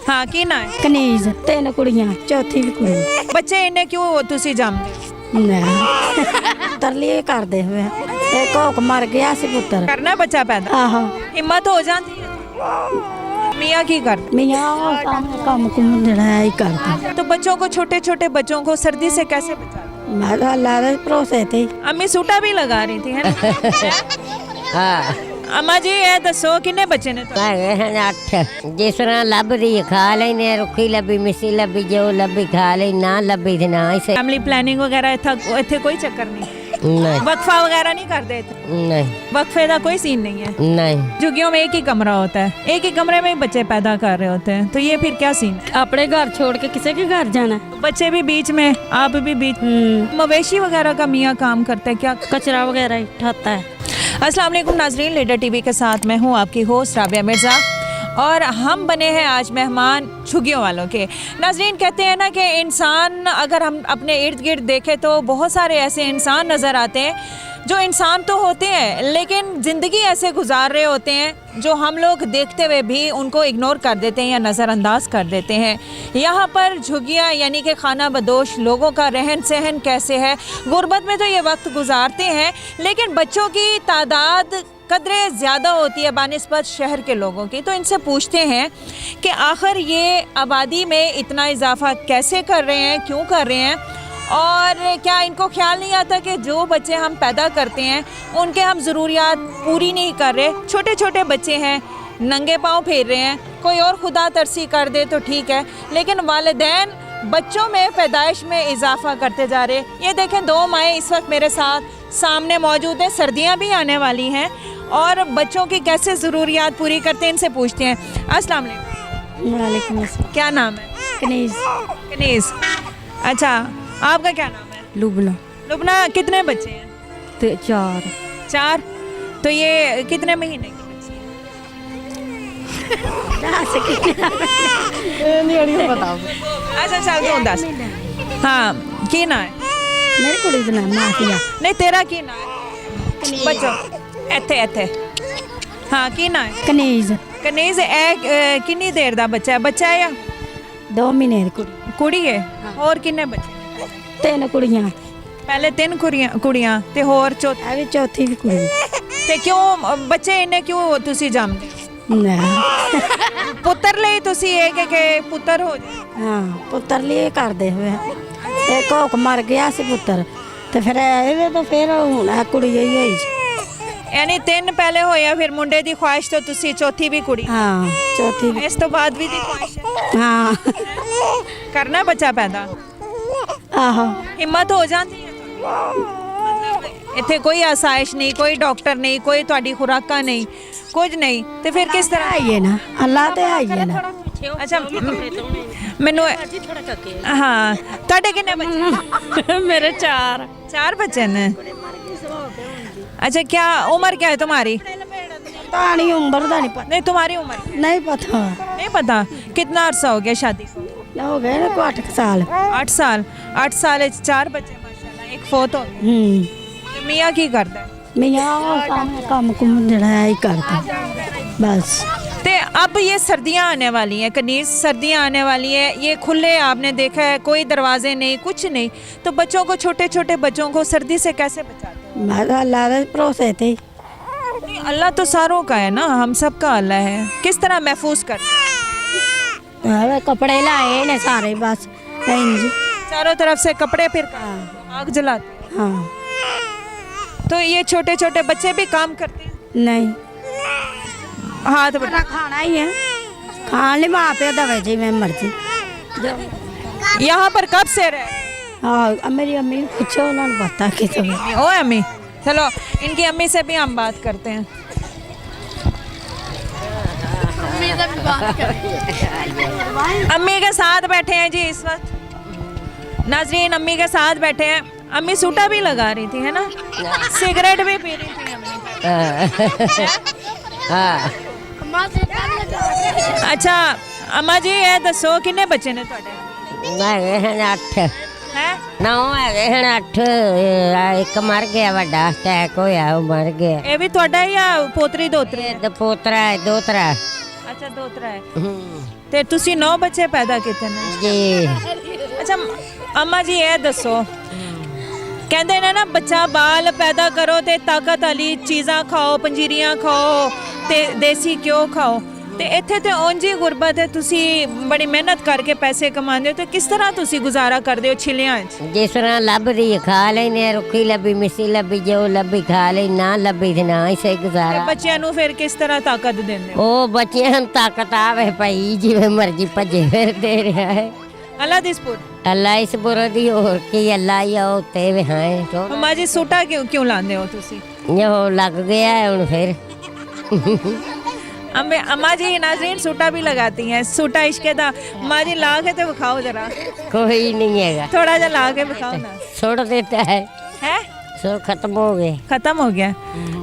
हाँ की ना है कनीज 3 कुड़ियां चौथी भी कुड़ी बच्चे इन्हें क्यों तुसी जमदे ना तरली करदे हुए एक होक मर गया सी पुत्र करना बच्चा पैदा आहो हिम्मत हो जाती है मियाँ की करते मियां सामने काम कुम जड़ा है ही करता तो बच्चों को छोटे छोटे बच्चों को सर्दी से कैसे बचाते मैं तो अल्लाह दे भरोसे थे अम्मी सूटा भी लगा रही थी है ना हाँ अम्मा जी ये दसो किन्ने बच्चे ने तो ਹੈਗੇ ਹਨ 8 ਜਿਸ ਤਰ੍ਹਾਂ ਲੱਭਦੀ ਹੈ ਖਾ ਲੈਨੇ ਰੁੱਖੀ ਲੱਭੀ ਮਿੱਸੀ ਲੱਭੀ ਜੋ ਲੱਭੀ ਖਾ ਲਈ ਨਾ ਲੱਭੀ ਤੇ ਨਾ ਇਸੇ फैमिली प्लानिंग वगैरह इत्थे कोई चक्कर नहीं ਨਹੀਂ वक्फा वगैरह नहीं करते इत्थे ਨਹੀਂ वक्फे का कोई सीन नहीं है ਨਹੀਂ झुग्गियों में एक ही कमरा होता है एक ही कमरे में ही बच्चे पैदा कर रहे होते हैं तो ये फिर क्या सीन है अपने घर छोड़ के किसी के घर जाना बच्चे भी बीच में आप भी बीच मवेशी वगैरह का मियाँ काम करते हैं क्या कचरा वगैरह उठाता है। अस्सलाम वालेकुम नाजरीन, लीडर टीवी के साथ मैं हूँ आपकी होस्ट राबिया मिर्ज़ा और हम बने हैं आज मेहमान झुग्गियों वालों के। नाजरीन कहते हैं ना कि इंसान अगर हम अपने इर्द गिर्द देखें तो बहुत सारे ऐसे इंसान नज़र आते हैं जो इंसान तो होते हैं लेकिन ज़िंदगी ऐसे गुजार रहे होते हैं जो हम लोग देखते हुए भी उनको इग्नोर कर देते हैं या नज़रअंदाज कर देते हैं। यहाँ पर झुग्गियाँ यानी कि खाना बदोश लोगों का रहन सहन कैसे है, गुर्बत में तो ये वक्त गुजारते हैं लेकिन बच्चों की तादाद कदरे ज़्यादा होती है बानिस्बत शहर के लोगों की। तो इनसे पूछते हैं कि आखिर ये आबादी में इतना इजाफा कैसे कर रहे हैं, क्यों कर रहे हैं और क्या इनको ख्याल नहीं आता कि जो बच्चे हम पैदा करते हैं उनके हम ज़रूरियात पूरी नहीं कर रहे। छोटे छोटे बच्चे हैं, नंगे पाँव फेर रहे हैं, कोई और खुदा तरसी कर दे तो ठीक है लेकिन वालिदैन बच्चों में पैदाइश में इजाफा करते जा रहे। ये देखें 2 माएँ इस वक्त मेरे साथ सामने मौजूद हैं, सर्दियाँ भी आने वाली हैं और बच्चों की कैसे ज़रूरियात पूरी करते हैं इनसे पूछते हैं। अस्सलाम वालेकुम। वालेकुम अस्सलाम। क्या नाम है? कनीज कनीज़। अच्छा आपका क्या नाम है? लुबना लुबना। कितने बच्चे हैं? 4 तो ये कितने महीने की बच्ची है? अच्छा चल तू दस। हाँ की ना है? मेरी कुड़ी का नाम माफिया नहीं तेरा की ना है? बच्चों ਇੱਥੇ ਇੱਥੇ हाँ की ना है? कनीज कनीज़ कितनी देर दा बच्चा है? बच्चा है या 2 महीने की कुड़ी कुड़ी है? और कितने बच्चे? 3 कुड़ियां पहले 3 कुड़ियां ते होर चौथी ਇਹ ਵੀ ਚੌਥੀ ਵੀ ਕੁੜੀ ते क्यों बच्चे इन्हें क्यों तुसी जमदे ਨਾ पुत्तर ले तुसी ये के पुत्तर हो जाए। ਹਾਂ ਪੁੱਤਰ ਲਈ ਕਰਦੇ ਹੋਏ ਇੱਕ ਹੋਕ ਮਰ ਗਿਆ ਸੀ ਪੁੱਤਰ ਤੇ ਫਿਰ ਇਹਦੇ ਤੋਂ ਫਿਰ ਹੁਣ ਆ ਕੁੜੀ ਹੋਈ ਹੋਈ यानी 3 पहले होया फिर मुंडे दी ख्वाहिश तो तुसी चौथी भी कुड़ी ਹਾਂ ਚੌਥੀ ਵੀ इस तो बाद भी दी ख्वाहिश है ਹਾਂ करना बच्चा पैदा ਆਹੋ हिम्मत हो जाती है इत्थे कोई आसाइश नहीं, कोई डॉक्टर नहीं, कोई तुहाडी खुराका नहीं, कुछ नहीं तो फिर किस तरह ਆਈਏ ਨਾ ਅੱਲਾ ਤੇ ਆਈਏ ਨਾ अच्छा मैनू हाँ तुहाडे कितने बच्चे? ਮੇਰੇ 4 4 बच्चे ने। अच्छा क्या उम्र क्या है तुम्हारी? ਤਾਂ ਨਹੀਂ ਉਮਰ ਦਾ ਨਹੀਂ ਪਤਾ नहीं तुम्हारी उम्र ਨਹੀਂ पता नहीं पता। कितना अरसा हो गया शादी को? ਹੋ ਗਏ ਨਾ 8 ਸਾਲ 8 साल। 8 साल 4 बच्चे माशाल्लाह, एक फोत हो गया। तो मियाँ की करता है? ਮੀਆਂ ਉਹ ਸਾਹਮਣੇ ਕੰਮ ਕੁਮ ਜਿਹੜਾ ਹੈ ਹੀ ਕਰਦਾ बस ते अब ये सर्दियाँ आने वाली हैं कनीज़, सर्दियाँ आने वाली हैं, ये खुले आपने देखा है कोई दरवाजे नहीं कुछ नहीं तो बच्चों को छोटे छोटे बच्चों को सर्दी से कैसे बचाते मैं तो अल्लाह के भरोसे थे हैं? अल्लाह तो सारों का है ना, हम सब का अल्लाह है। किस तरह महफूज करते हैं? कपड़े लाए ने सारे बस इंज चारों तरफ से कपड़े फिर आग जलाते हैं। हाँ तो ये छोटे छोटे बच्चे भी काम करते हैं? नहीं हाथ बढ़ा। खाना ही है खान ली माँ पे दवे जी मैं मर्जी यहाँ पर कब से रहे? हाँ मेरी अम्मी ने पूछो उन्होंने पता कि तो ओ अम्मी चलो इनकी अम्मी से भी हम बात करते हैं। अम्मी के साथ बैठे हैं जी इस वक्त नाजरीन, अम्मी के साथ बैठे हैं। अम्मी सूटा भी लगा रही थी है ना, सिगरेट भी पी रही थी अम्मी। हाँ अच्छा अम्मा जी ये दसो किन्ने बच्चे ने तुहाडे? ਹੈਗੇ ਹਨ 8 हैं 9 ਹੈਗੇ ਹਨ 8 ਇੱਕ ਮਰ ਗਿਆ ਵੱਡਾ ਅਟੈਕ ਹੋਇਆ ਉਹ ਮਰ ਗਿਆ ये भी तुहाडा है या पोतरी दोतरी है? ਤੇ ਪੋਤਰਾ ਹੈ ਦੋਤਰਾ अच्छा दोतरा है। ਤੇ ਤੁਸੀਂ 9 ਬੱਚੇ ਪੈਦਾ ਕੀਤੇ ਨੇ ਜੀ। ਅੱਛਾ ਅੰਮਾ ਜੀ ਇਹ ਦੱਸੋ, ਕਹਿੰਦੇ ਨੇ ਨਾ ਬੱਚਾ ਬਾਲ ਪੈਦਾ ਕਰੋ ਤੇ ਤਾਕਤ ਵਾਲੀ ਚੀਜ਼ਾਂ ਖਾਓ, ਪੰਜੀਰੀਆਂ ਖਾਓ ਤੇ ਦੇਸੀ ਘਿਓ ਖਾਓ, ਤੇ ਇੱਥੇ ਤੇ ਉਂਝ ਹੀ ਗੁਰਬਤ ਹੈ, ਤੁਸੀਂ ਬੜੀ ਮਿਹਨਤ ਕਰਕੇ ਪੈਸੇ ਕਮਾਉਂਦੇ ਹੋ, ਤੇ ਕਿਸ ਤਰ੍ਹਾਂ ਤੁਸੀਂ ਗੁਜ਼ਾਰਾ ਕਰਦੇ ਹੋ ਛਿਲਿਆਂ 'ਚ? ਜਿਸ ਤਰ੍ਹਾਂ ਲੱਭਦੀ ਹੈ ਖਾ ਲੈਨੇ, ਰੁੱਖੀ ਲੱਭੀ ਮਿੱਸੀ ਲੱਭੀ ਜੋ ਲੱਭੀ ਖਾ ਲਈ, ਨਾ ਲੱਭੀ ਤੇ ਨਾ ਹੀ ਸਹੀ ਤੇ ਗੁਜ਼ਾਰਾ। ਬੱਚਿਆਂ ਨੂੰ ਫਿਰ ਕਿਸ ਤਰ੍ਹਾਂ ਤਾਕਤ ਦਿੰਦੇ ਹੋ? ਉਹ ਬੱਚਿਆਂ ਨੂੰ ਤਾਕਤ ਆਵੇ ਭਾਈ, ਜਿਵੇਂ ਮਰਜ਼ੀ ਭੱਜੇ ਫਿਰਦੇ ਰਿਹਾ ਹੈ। ਅੱਲਾ ਦੀ ਸਪੋਰਟ। ਅੱਲਾ ਇਸ ਬੁਰਾ ਦੀ ਹੋਰ ਕੀ, ਅੱਲਾ ਹੀ ਆ ਉੱਤੇ ਵੀ ਹੈ। ਅੰਮਾ ਜੀ ਸੂਟਾ ਕਿਉਂ ਲਾਉਂਦੇ ਹੋ ਤੁਸੀਂ? ਜੋ ਲੱਗ ਗਿਆ है ਹੁਣ फिर। अम्मा जी नाज़रीन सूटा भी लगाती हैं, सूटा इश्क दा। अम्मा जी ला के तो दिखाओ जरा, कोई नहीं है, थोड़ा जा ला के दिखाओ ना। छोड़ देता है है सो खत्म हो गए। खत्म हो गया।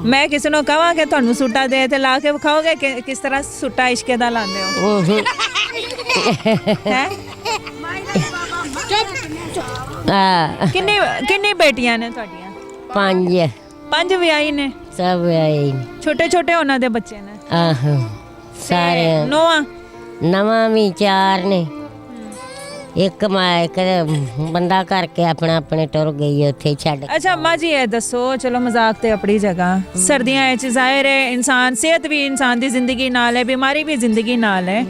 मैं किसी को कहा कि तुहानू सूटा दे ते ला के दिखाओगे कि किस तरह सूटा इश्क दा लांदे हो? है किन्नी किन्नी बेटियां ने तुहाडियां? 5 5 ਵਿਆਹੀ ਨੇ? सब आई ਛੋਟੇ ਛੋਟੇ ਉਹਨਾਂ ਦੇ ਬੱਚੇ ਨੇ? आहो सारे ਨੋਆਂ? नवा भी 4 ने। ਇੱਕ ਮੈਂ ਇੱਕ ਬੰਦਾ ਕਰਕੇ ਆਪਣਾ ਆਪਣੇ ਟੁਰ ਗਈ ਉੱਥੇ ਛੱਡ। अच्छा अम्मा जी ये दसो, चलो मजाक ते अपनी जगह, सर्दियां जाहिर है इंसान सेहत भी इंसान दी जिंदगी नाल है, बीमारी भी जिंदगी नाल है,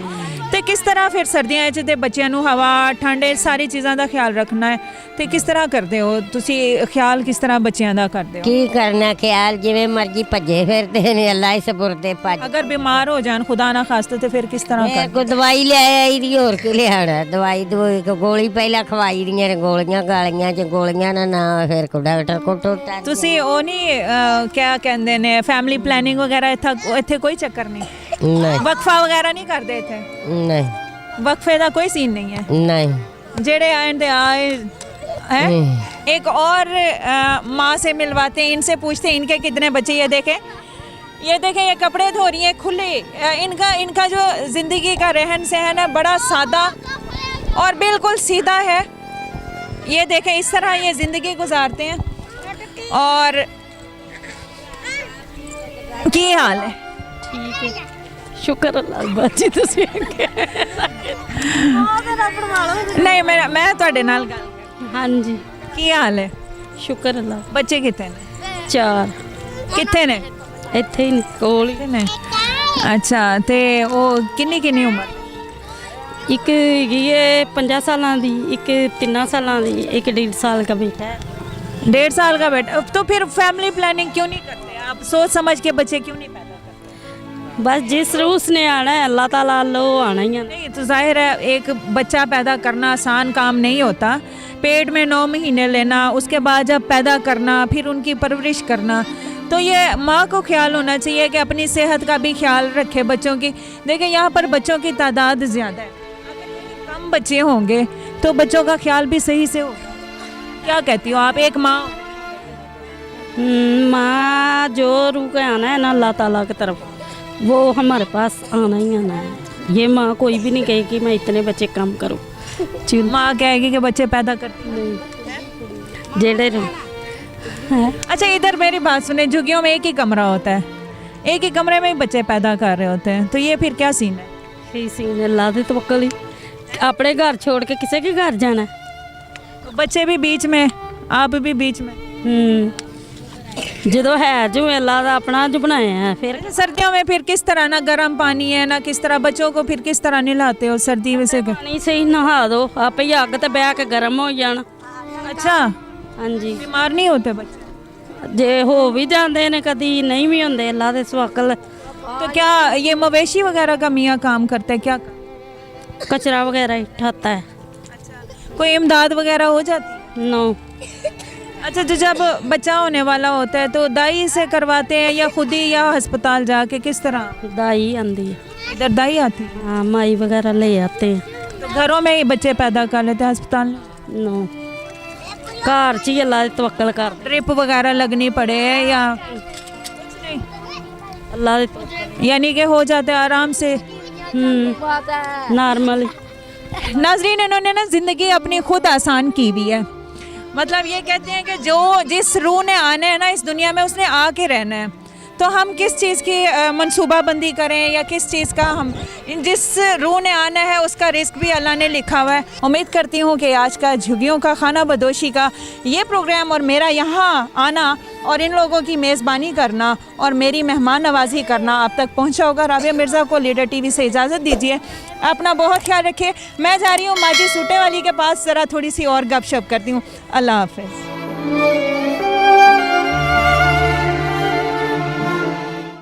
ਤੇ ਕਿਸ ਤਰ੍ਹਾਂ ਫਿਰ ਸਰਦੀਆਂ 'ਚ ਤੇ ਬੱਚਿਆਂ ਨੂੰ ਹਵਾ ਠੰਡ ਸਾਰੀ ਚੀਜ਼ਾਂ ਦਾ ਖਿਆਲ ਰੱਖਣਾ ਹੈ, ਤੇ ਕਿਸ ਤਰ੍ਹਾਂ ਕਰਦੇ ਹੋ ਤੁਸੀਂ? ਖਿਆਲ ਕਿਸ ਤਰ੍ਹਾਂ ਬੱਚਿਆਂ ਦਾ ਕਰਦੇ ਹੋ? ਕੀ ਕਰਨਾ ਖਿਆਲ, ਜਿਵੇਂ ਮਰਜ਼ੀ ਭੱਜੇ ਫਿਰਦੇ ਨੇ, ਅੱਲਾ ਇਸ ਬੁਰਦੇ ਭੱਜ। ਅਗਰ ਬਿਮਾਰ ਹੋ ਜਾਣ ਖੁਦਾ ਨਾ ਖਾਸਤਾ ਤੇ ਫਿਰ ਕਿਸ ਤਰ੍ਹਾਂ ਮੈਂ ਕਰਦੇ? ਕੋ ਦਵਾਈ ਲੈ ਆਈ ਦੀ, ਹੋਰ ਕੀ ਲਿਆਣਾ? ਦਵਾਈ ਗੋਲੀ ਪਹਿਲਾਂ ਖਵਾਈ ਦੀਆਂ ਨੇ, ਗੋਲੀਆਂ ਗਾਲੀਆਂ ਚ ਗੋਲੀਆਂ ਨਾ ਫਿਰ ਕੋ ਡਾਕਟਰ ਕੋ ਟੋਟਾ। ਤੁਸੀਂ ਉਹ ਨਹੀਂ ਕਿਆ ਕਹਿੰਦੇ ਨੇ ਫੈਮਿਲੀ ਪਲੈਨਿੰਗ ਵਗੈਰਾ ਇੱਥੇ ਕੋਈ ਚੱਕਰ ਨਹੀਂ? ਨਹੀਂ ਵਕਫਾ ਵਗੈਰਾ नहीं करते थे? नहीं वक्फे का कोई सीन नहीं है? नहीं। जेड़े आए हैं एक और माँ से मिलवाते हैं, इनसे पूछते हैं इनके कितने बच्चे। ये देखें ये कपड़े धो रही हैं खुले। इनका जो ज़िंदगी का रहन सहन है बड़ा सादा और बिल्कुल सीधा है। ये देखें इस तरह ये ज़िंदगी गुजारते हैं। और की हाल है? ਠੀਕ ਹੈ, ਸ਼ੁਕਰ ਅੱਲਾਹ ਬਾਜੀ ਤੁਸੀਂ नहीं मैं ਤੁਹਾਡੇ ਨਾਲ ਗੱਲ ਕਰ। ਹਾਂਜੀ ਕੀ ਹਾਲ ਹੈ? ਸ਼ੁਕਰ ਅੱਲਾਹ। ਬੱਚੇ ਕਿੱਥੇ ਨੇ? 4 ਕਿੱਥੇ ਨੇ? ਇੱਥੇ ਹੀ ਨੇ, ਕੋਲ ਹੀ। ਨੇ ਅੱਛਾ, ਤੇ ਉਹ ਕਿੰਨੀ ਉਮਰ? ਇੱਕ ਹੈਗੀ ਹੈ 50 ਸਾਲਾਂ ਦੀ, ਇੱਕ 3 ਸਾਲਾਂ ਦੀ, ਇੱਕ 1.5 साल का बेटा है। 1.5 साल का बेटा। तो फिर फैमिली प्लानिंग क्यों नहीं करते आप? सोच समझ के बच्चे क्यों नहीं पैदा करते? बस जिस रूस ने आना है अल्लाह ताला लो आना ही है। नहीं तो जाहिर है एक बच्चा पैदा करना आसान काम नहीं होता। पेट में 9 महीने लेना, उसके बाद जब पैदा करना, फिर उनकी परवरिश करना, तो ये माँ को ख्याल होना चाहिए कि अपनी सेहत का भी ख्याल रखे बच्चों की। देखिए यहाँ पर बच्चों की तादाद ज़्यादा है, अगर कम बच्चे होंगे तो बच्चों का ख्याल भी सही से होगा। क्या कहती हो आप, एक माँ? माँ जो रू के आना है ना अल्लाह ताला की तरफ, वो हमारे पास आना ही आना है। ये माँ कोई भी नहीं कहेगी मैं इतने बच्चे कम करूँ। माँ कहेगी कि बच्चे पैदा करती नहीं। जेड़े अच्छा इधर मेरी बात सुने, झुग्गियों में एक ही कमरा होता है, एक ही कमरे में ही बच्चे पैदा कर रहे होते हैं, तो ये फिर क्या सीन है? यही सीन अल्लाह दे तवक्कल ही। अपने घर छोड़ के किसी के घर जाना है? तो बच्चे भी बीच में, आप भी बीच में। जो है जो अल्लाह का अपना जो बनाया है। फिर सर्दियों में फिर किस तरह, ना गर्म पानी है ना किस तरह, बच्चों को फिर किस तरह नहलाते हो सर्दी में से? पानी से ही नहा दो, आप ही अग ते बह के गर्म हो जाना। अच्छा हाँ जी। बीमार नहीं होते बच्चे? जे हो भी जाते हैं कभी नहीं भी होंगे, अल्लाह दे सवाकल। तो क्या ये मवेशी वगैरह का मियाँ काम करते हैं? क्या कचरा वगैरह उठाता है। कोई इमदाद वगैरह हो जाती है? नो। अच्छा तो जब बच्चा होने वाला होता है तो दाई से करवाते हैं या खुद ही, या अस्पताल जाके, किस तरह? दाई आंदी है इधर दाई आती है? हाँ, माई वगैरह ले आते हैं। तो घरों में ही बच्चे पैदा कर लेते हैं, अस्पताल में? नो, घर च ही अल्लाह दे तवक्कल कर। ड्रिप वगैरह लगनी पड़े या अल्लाह दे, यानी कि हो जाते हैं आराम से? नॉर्मल। नाजरीन इन्होंने ना ज़िंदगी अपनी खुद आसान की हुई है। मतलब ये कहते हैं कि जो जिस रूह ने आना है ना इस दुनिया में, उसने आके रहना है। तो हम किस चीज़ की मनसूबाबंदी करें या किस चीज़ का हम जिस रूह ने आना है उसका रिस्क भी अल्लाह ने लिखा हुआ है। उम्मीद करती हूँ कि आज का झुग्गियों का खाना बदोशी का ये प्रोग्राम और मेरा यहाँ आना और इन लोगों की मेज़बानी करना और मेरी मेहमान नवाजी करना आप तक पहुँचा होगा। राबिया मिर्ज़ा को लीडर टीवी से इजाज़त दीजिए, अपना बहुत ख्याल रखिए। मैं जा रही हूँ माजी सूटे वाली के पास, ज़रा थोड़ी सी और गपशप करती हूँ। अल्लाह हाफ़िज़।